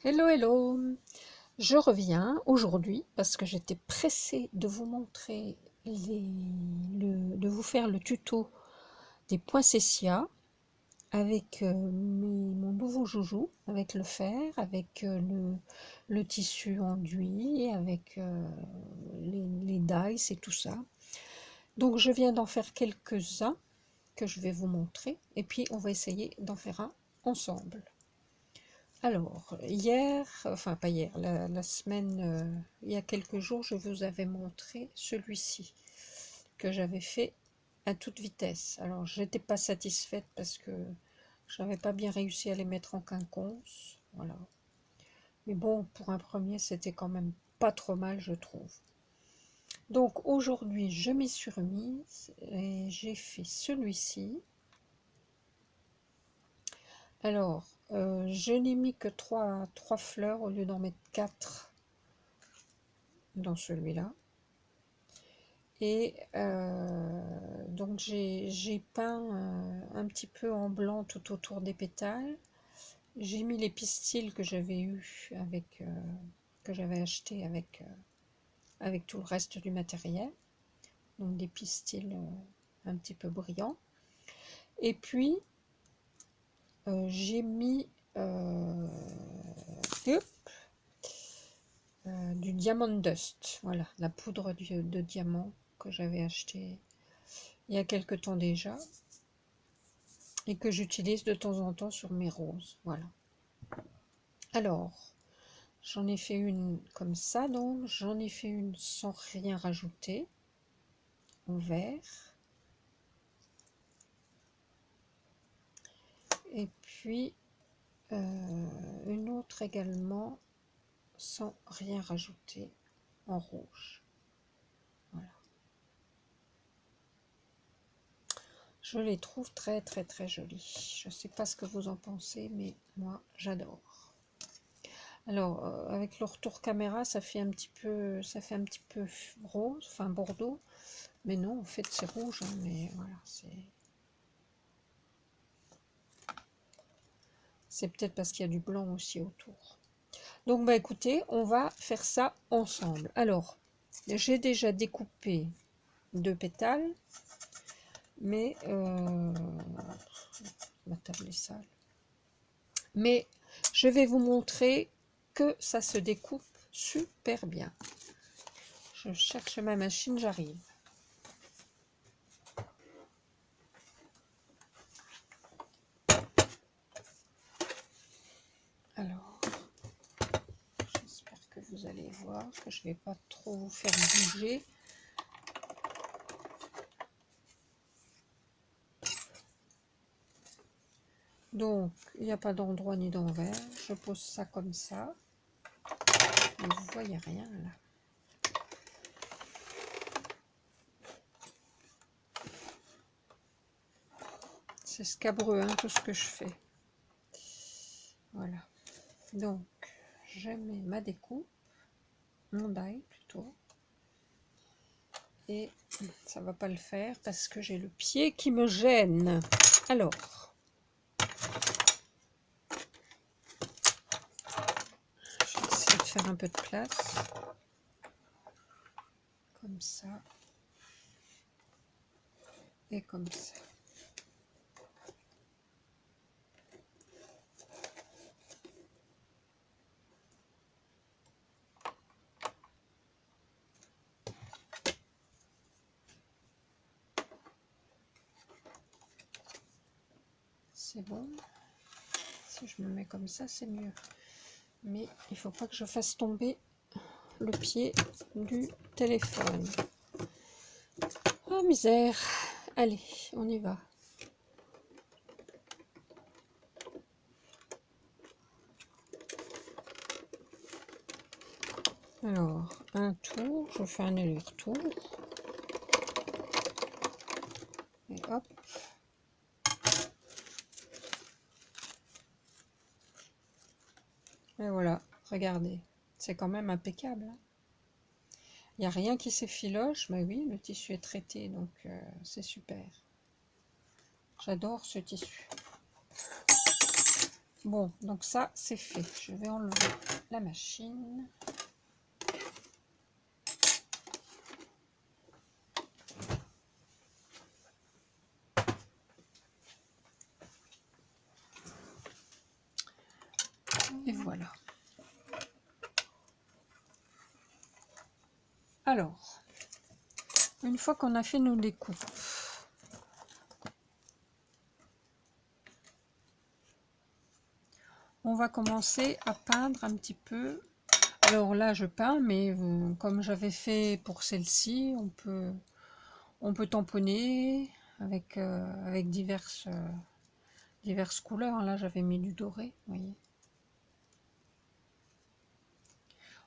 Hello, hello! Je reviens aujourd'hui parce que j'étais pressée de vous montrer de vous faire le tuto des poinsettias avec mon nouveau joujou, avec le fer, avec le tissu enduit, avec les dies et tout ça. Donc je viens d'en faire quelques-uns que je vais vous montrer et puis on va essayer d'en faire un ensemble. Alors, hier, enfin pas hier, la semaine, il y a quelques jours, je vous avais montré celui-ci que j'avais fait à toute vitesse. Alors, j'étais pas satisfaite parce que je n'avais pas bien réussi à les mettre en quinconce. Voilà. Mais bon, pour un premier, c'était quand même pas trop mal, je trouve. Donc aujourd'hui, je m'y suis remise et j'ai fait celui-ci. Alors, je n'ai mis que 3 fleurs au lieu d'en mettre 4 dans celui-là. Et donc j'ai peint un petit peu en blanc tout autour des pétales. J'ai mis les pistils que j'avais eu avec que j'avais acheté avec tout le reste du matériel. Donc des pistils un petit peu brillants. Et puis j'ai mis du diamond dust, voilà, la poudre de diamant que j'avais acheté il y a quelque temps déjà et que j'utilise de temps en temps sur mes roses. Voilà. Alors, j'en ai fait une comme ça, donc j'en ai fait une sans rien rajouter en vert. Et puis une autre également sans rien rajouter en rouge. Voilà. Je les trouve très très très jolies. Je ne sais pas ce que vous en pensez, mais moi j'adore. Alors avec le retour caméra, ça fait un petit peu rose, enfin bordeaux, mais non, en fait c'est rouge, hein, mais voilà, c'est peut-être parce qu'il y a du blanc aussi autour. Donc bah écoutez, on va faire ça ensemble. Alors, j'ai déjà découpé 2 pétales, mais ma table est sale. Mais je vais vous montrer que ça se découpe super bien. Je cherche ma machine, j'arrive. Alors, j'espère que vous allez voir que je ne vais pas trop vous faire bouger. Donc, il n'y a pas d'endroit ni d'envers. Je pose ça comme ça. Mais vous voyez rien là. C'est scabreux, hein, tout ce que je fais. Voilà. Donc, je mets ma découpe, mon die plutôt. Et ça va pas le faire parce que j'ai le pied qui me gêne. Alors, je vais essayer de faire un peu de place. Comme ça. Et comme ça. C'est bon. Si je me mets comme ça, c'est mieux. Mais il faut pas que je fasse tomber le pied du téléphone. Oh misère. Allez, on y va. Alors, un tour, je fais un aller-retour. Et hop. Et voilà, regardez. C'est quand même impeccable. Hein. Il n'y a rien qui s'effiloche. Mais oui, le tissu est traité, donc c'est super. J'adore ce tissu. Bon, donc ça, c'est fait. Je vais enlever la machine. Et voilà. Alors, une fois qu'on a fait nos découpes, on va commencer à peindre un petit peu. Alors là, je peins, mais comme j'avais fait pour celle-ci, on peut tamponner avec, avec diverses couleurs. Là, j'avais mis du doré, vous voyez.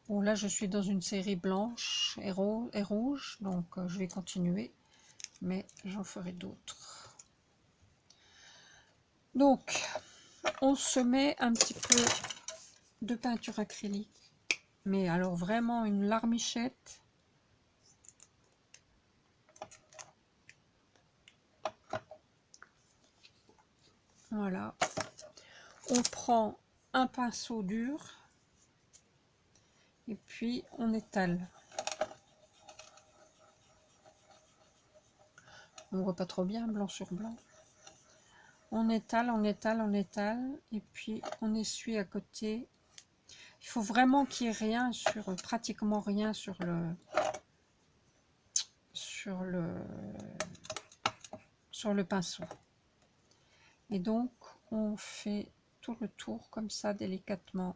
Bon, là, je suis dans une série blanche et rouge, donc je vais continuer, mais j'en ferai d'autres. Donc, on se met un petit peu de peinture acrylique, mais alors vraiment une larmichette. Voilà. On prend un pinceau dur et puis on étale. On voit pas trop bien blanc sur blanc. On étale, on étale, on étale et puis on essuie à côté. Il faut vraiment qu'il n'y ait rien sur, pratiquement rien sur le pinceau. Et donc on fait tout le tour comme ça délicatement.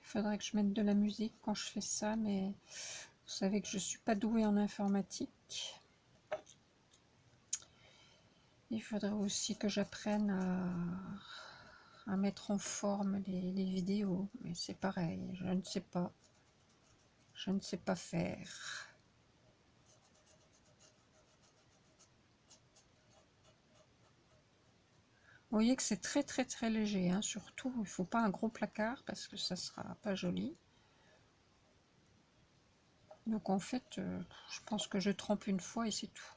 Il faudrait que je mette de la musique quand je fais ça, mais vous savez que je suis pas douée en informatique. Il faudrait aussi que j'apprenne à mettre en forme les vidéos, mais c'est pareil, je ne sais pas. Je ne sais pas faire. Vous voyez que c'est très très très léger, hein. Surtout il ne faut pas un gros placard parce que ça sera pas joli. Donc en fait, je pense que je trempe une fois et c'est tout.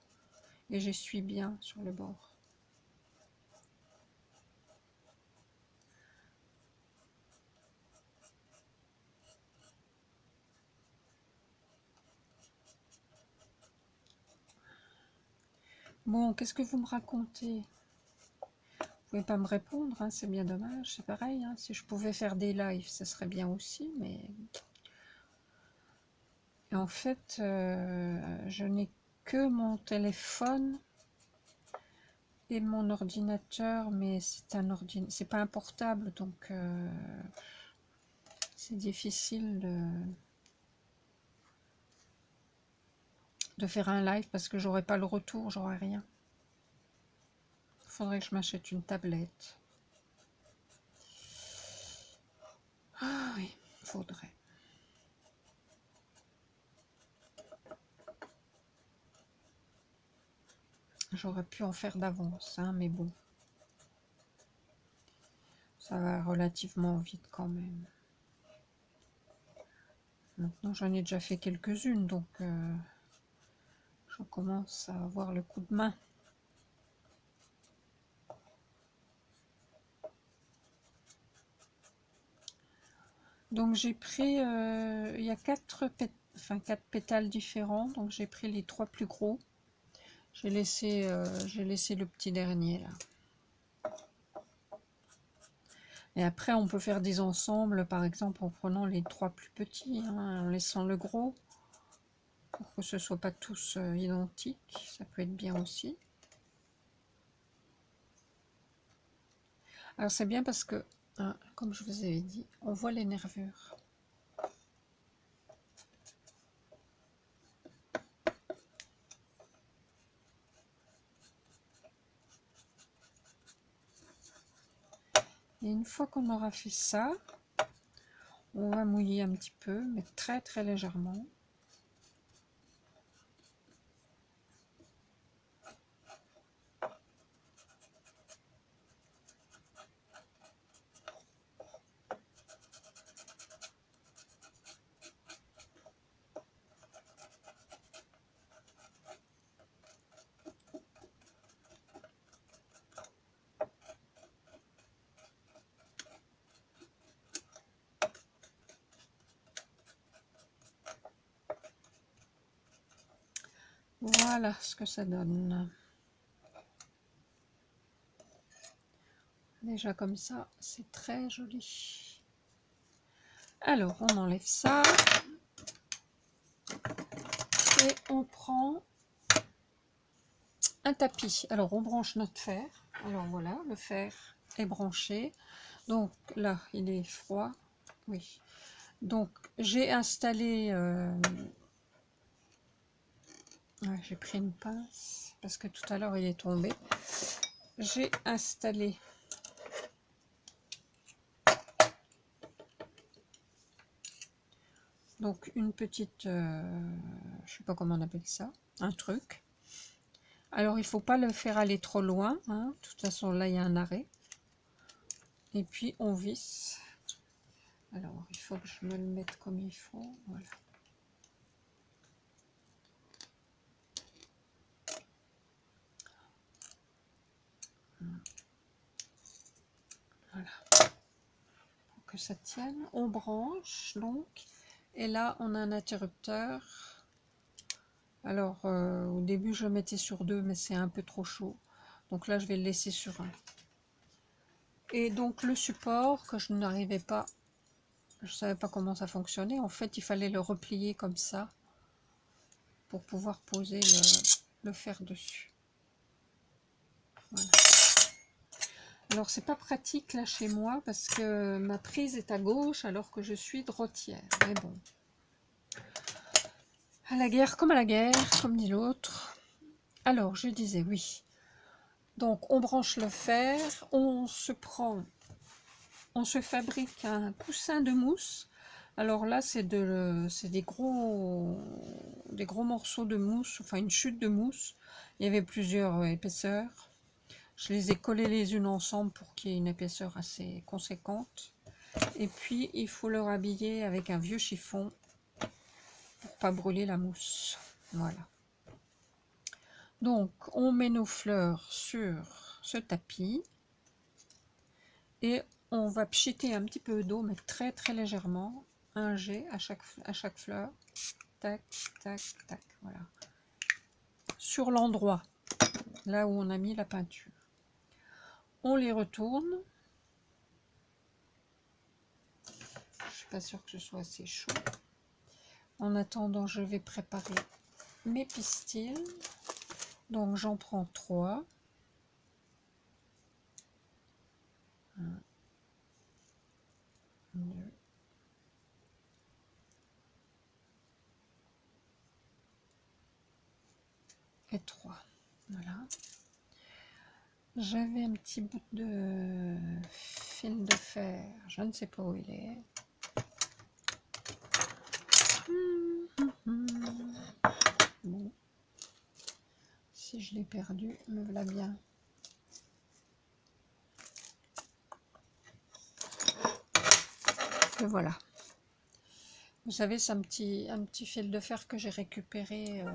Et j'essuie bien sur le bord. Bon, qu'est-ce que vous me racontez? Vous pouvez pas me répondre, hein, c'est bien dommage. C'est pareil, hein, si je pouvais faire des lives, ça serait bien aussi, mais... Et en fait, je n'ai que mon téléphone et mon ordinateur, mais c'est pas un portable, donc c'est difficile de faire un live parce que j'aurai pas le retour, j'aurai rien. Il faudrait que je m'achète une tablette. Ah oui, faudrait. J'aurais pu en faire d'avance, hein, mais bon. Ça va relativement vite quand même. Maintenant, j'en ai déjà fait quelques-unes, donc je commence à avoir le coup de main. Donc j'ai pris, il y a quatre pétales différents, donc j'ai pris les 3 plus gros. J'ai laissé le petit dernier là. Et après, on peut faire des ensembles, par exemple en prenant les 3 plus petits, hein, en laissant le gros, pour que ce ne soit pas tous identiques. Ça peut être bien aussi. Alors c'est bien parce que, hein, comme je vous avais dit, on voit les nervures. Et une fois qu'on aura fait ça, on va mouiller un petit peu, mais très très légèrement. Voilà ce que ça donne. Déjà comme ça, c'est très joli. Alors, on enlève ça. Et on prend un tapis. Alors, on branche notre fer. Alors voilà, le fer est branché. Donc là, il est froid. Oui. Donc, j'ai installé... ouais, j'ai pris une pince parce que tout à l'heure, il est tombé. J'ai installé... donc, une petite... je sais pas comment on appelle ça. Un truc. Alors, il faut pas le faire aller trop loin. Hein. De toute façon, là, il y a un arrêt. Et puis, on visse. Alors, il faut que je me le mette comme il faut. Voilà. Voilà. Pour que ça tienne. On branche, donc. Et là, on a un interrupteur. Alors, au début, je le mettais sur 2, mais c'est un peu trop chaud. Donc là, je vais le laisser sur 1. Et donc, le support que je n'arrivais pas, je ne savais pas comment ça fonctionnait. En fait, il fallait le replier comme ça pour pouvoir poser le fer dessus. Voilà. Alors, c'est pas pratique là chez moi parce que ma prise est à gauche alors que je suis droitière. Mais bon. À la guerre comme à la guerre, comme dit l'autre. Alors, je disais oui. Donc, on branche le fer, on se fabrique un coussin de mousse. Alors là, c'est des gros morceaux de mousse, enfin une chute de mousse. Il y avait plusieurs épaisseurs. Je les ai collés les unes ensemble pour qu'il y ait une épaisseur assez conséquente. Et puis, il faut le rhabiller avec un vieux chiffon pour pas brûler la mousse. Voilà. Donc, on met nos fleurs sur ce tapis et on va pchiter un petit peu d'eau, mais très très légèrement, un jet à chaque fleur. Tac, tac, tac, voilà. Sur l'endroit, là où on a mis la peinture. On les retourne. Je suis pas sûre que ce soit assez chaud. En attendant, je vais préparer mes pistils. Donc j'en prends 3. 1, 2, et 3. Voilà. J'avais un petit bout de fil de fer, je ne sais pas où il est. Bon. Si je l'ai perdu, me voilà bien. Et voilà. Vous savez, c'est un petit fil de fer que j'ai récupéré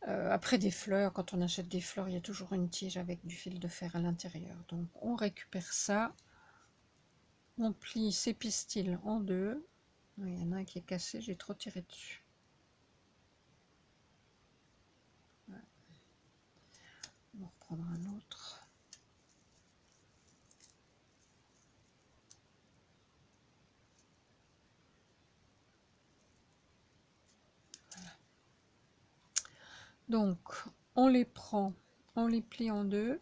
après des fleurs. Quand on achète des fleurs, il y a toujours une tige avec du fil de fer à l'intérieur. Donc on récupère ça. On plie ces pistils en 2. Il y en a un qui est cassé, j'ai trop tiré dessus. Voilà. On va reprendre un autre. Donc, on les prend, on les plie en 2.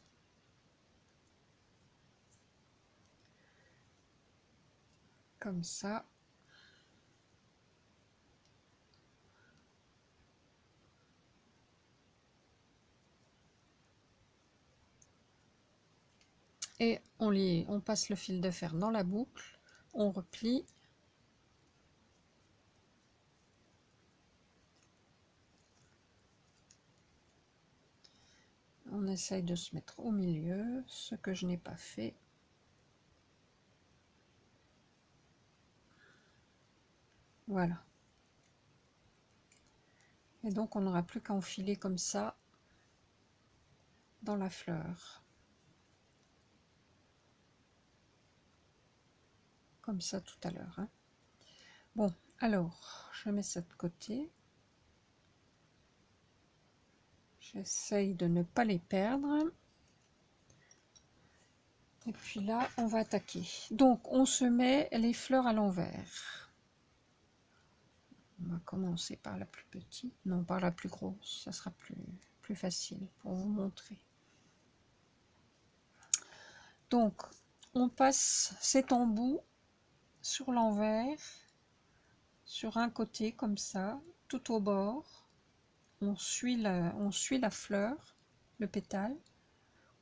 Comme ça. Et on passe le fil de fer dans la boucle, on replie. On essaye de se mettre au milieu, ce que je n'ai pas fait. Voilà. Et donc on n'aura plus qu'à enfiler comme ça dans la fleur. Comme ça tout à l'heure. Hein. Bon, alors, je mets ça de côté. J'essaye de ne pas les perdre. Et puis là, on va attaquer. Donc, on se met les fleurs à l'envers. On va commencer par la plus petite. Non, par la plus grosse. Ça sera plus facile pour vous montrer. Donc, on passe cet embout sur l'envers, sur un côté comme ça, tout au bord. On suit la fleur, le pétale.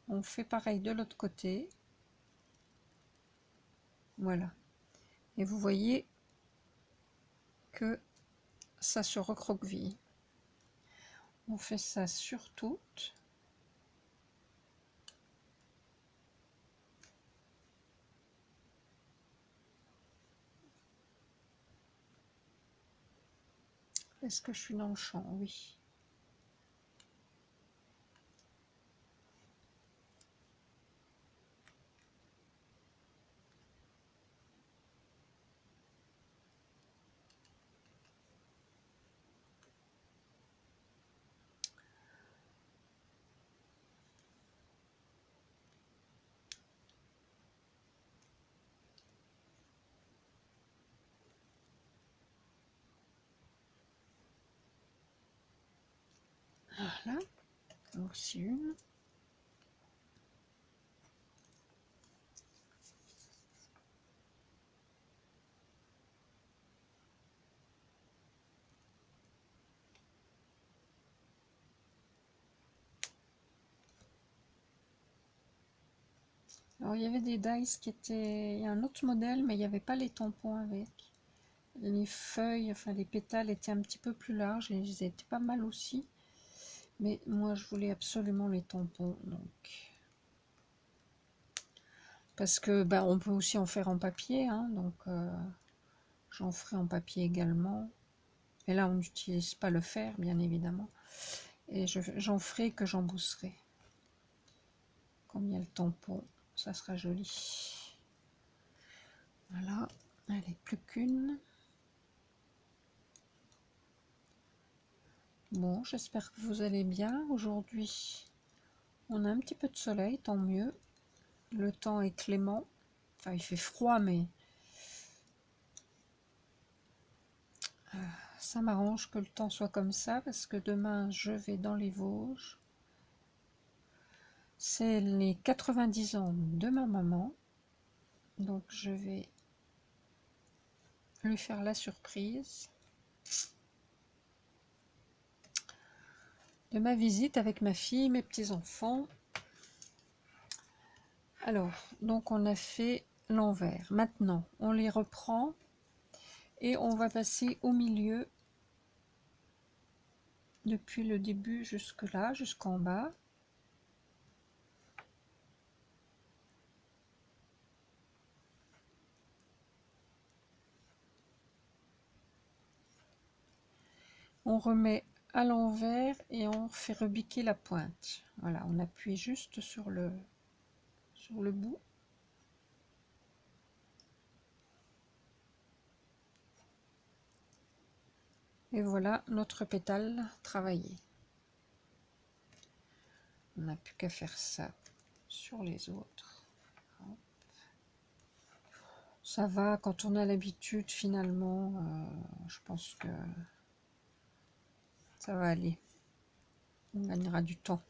On fait pareil de l'autre côté. Voilà. Et vous voyez que ça se recroqueville. On fait ça sur toutes. Est-ce que je suis dans le champ? Oui. Voilà. Aussi une. Alors il y avait des dice qui étaient un autre modèle, mais il n'y avait pas les tampons avec. Les feuilles, enfin les pétales étaient un petit peu plus larges et ils étaient pas mal aussi. Mais moi je voulais absolument les tampons, donc. Parce que on peut aussi en faire en papier, hein, donc j'en ferai en papier également. Et là on n'utilise pas le fer, bien évidemment. Et j'en ferai que j'embousserai. Comme il y a le tampon, ça sera joli. Voilà, allez, plus qu'une. Bon, j'espère que vous allez bien. Aujourd'hui, on a un petit peu de soleil, tant mieux. Le temps est clément. Enfin, il fait froid, mais ça m'arrange que le temps soit comme ça, parce que demain, je vais dans les Vosges. C'est les 90 ans de ma maman. Donc, je vais lui faire la surprise de ma visite avec ma fille, mes petits-enfants. Alors, donc on a fait l'envers. Maintenant, on les reprend et on va passer au milieu depuis le début jusque là, jusqu'en bas. On remet à l'envers et on fait rebiquer la pointe. Voilà, on appuie juste sur le bout. Et voilà notre pétale travaillé. On n'a plus qu'à faire ça sur les autres. Ça va, quand on a l'habitude, finalement, je pense que ça va aller. On gagnera du temps.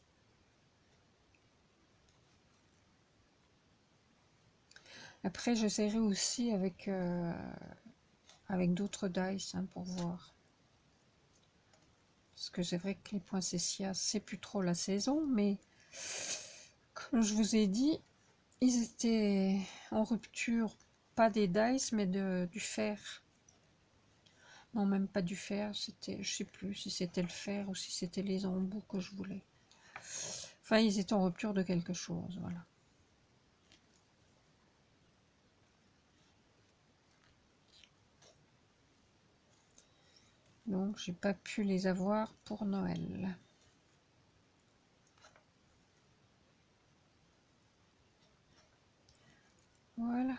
Après, j'essaierai aussi avec d'autres dice, hein, pour voir. Parce que c'est vrai que les poinsettias, c'est plus trop la saison, mais comme je vous ai dit, ils étaient en rupture, pas des dice, mais du fer. Non, même pas du fer, c'était, je sais plus si c'était le fer ou si c'était les embouts que je voulais. Enfin, ils étaient en rupture de quelque chose, voilà. Donc, j'ai pas pu les avoir pour Noël. Voilà.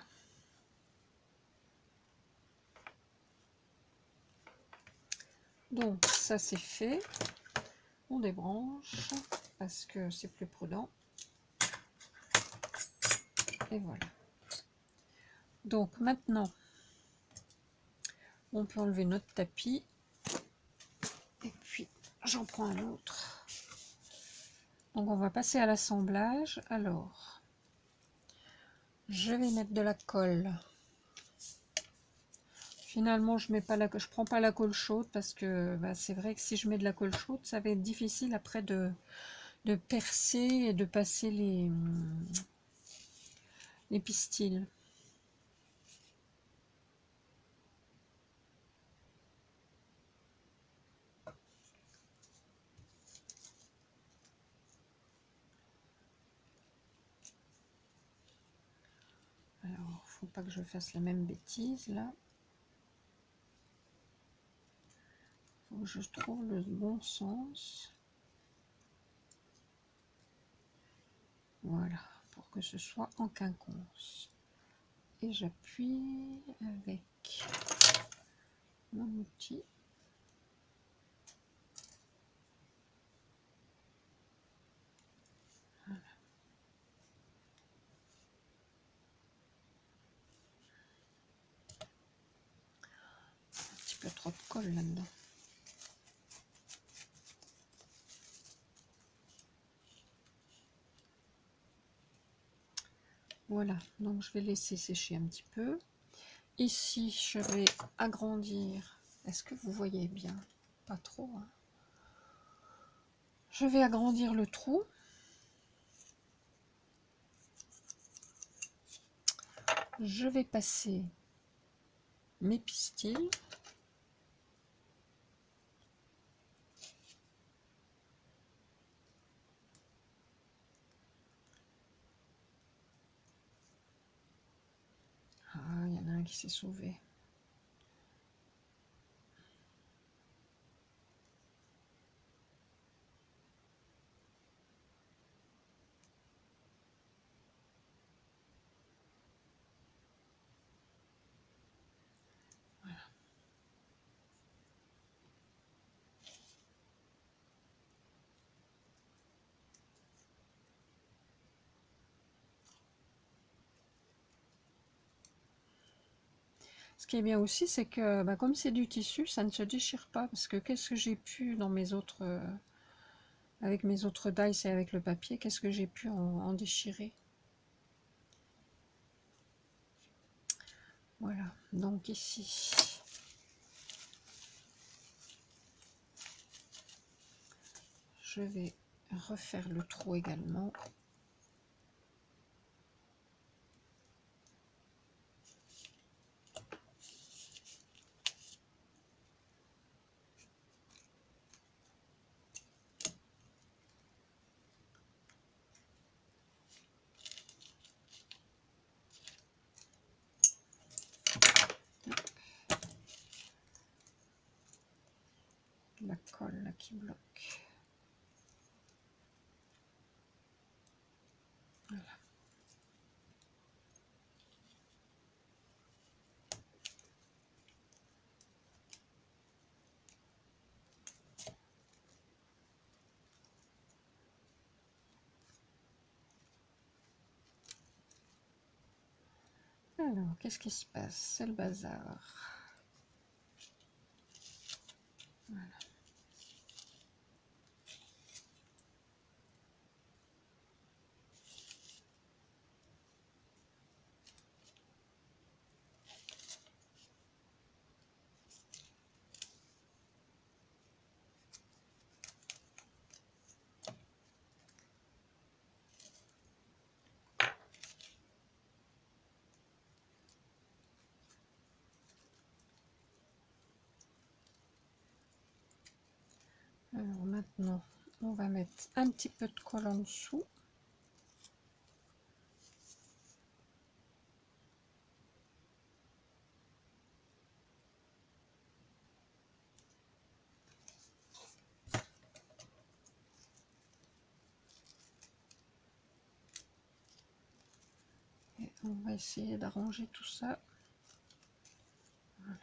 Donc, ça c'est fait. on débranche parce que c'est plus prudent. Et voilà. Donc maintenant, on peut enlever notre tapis. Et puis, j'en prends un autre. Donc on va passer à l'assemblage. Alors, je vais mettre de la colle. Finalement, je prends pas la colle chaude parce que bah, c'est vrai que si je mets de la colle chaude, ça va être difficile après de percer et de passer les pistils. Alors, faut pas que je fasse la même bêtise là. Faut que je trouve le bon sens. Voilà, pour que ce soit en quinconce. Et j'appuie avec mon outil. Voilà. Un petit peu trop de colle là-dedans. Voilà, donc je vais laisser sécher un petit peu. Ici, je vais agrandir. Est-ce que vous voyez bien? Pas trop, hein. Je vais agrandir le trou. Je vais passer mes pistils. Ah, il y en a un qui s'est sauvé. Voilà. Ce qui est bien aussi, c'est que bah, comme c'est du tissu, ça ne se déchire pas. Parce que qu'est-ce que j'ai pu dans mes autres... avec mes autres dies et avec le papier, qu'est-ce que j'ai pu en déchirer? Voilà, donc ici... Je vais refaire le trou également. La colle là qui bloque. Voilà. Alors, qu'est-ce qui se passe? C'est le bazar. Voilà. Alors maintenant, on va mettre un petit peu de colle en dessous. Et on va essayer d'arranger tout ça. Voilà.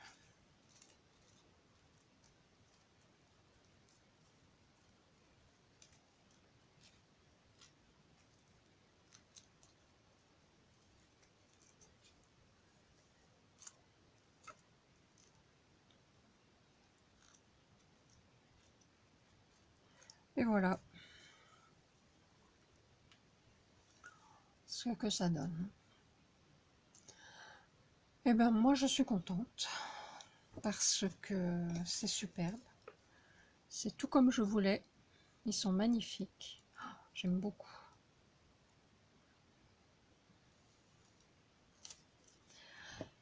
Et voilà ce que ça donne. Et ben moi je suis contente parce que c'est superbe. C'est tout comme je voulais. Ils sont magnifiques. J'aime beaucoup.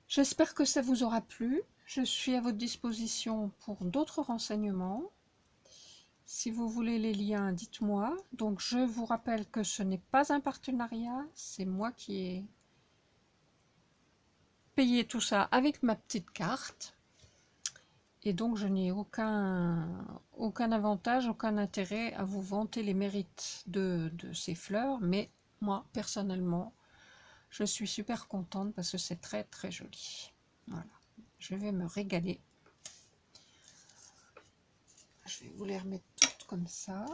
J'espère que ça vous aura plu. Je suis à votre disposition pour d'autres renseignements. Si vous voulez les liens, dites-moi. Donc je vous rappelle que ce n'est pas un partenariat, c'est moi qui ai payé tout ça avec ma petite carte. Et donc je n'ai aucun avantage, aucun intérêt à vous vanter les mérites de ces fleurs. Mais moi, personnellement, je suis super contente parce que c'est très très joli. Voilà, je vais me régaler. Je vais vous les remettre toutes comme ça.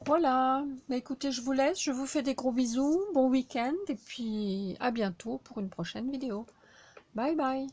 Voilà, bah écoutez, je vous laisse, je vous fais des gros bisous, bon week-end et puis à bientôt pour une prochaine vidéo. Bye bye.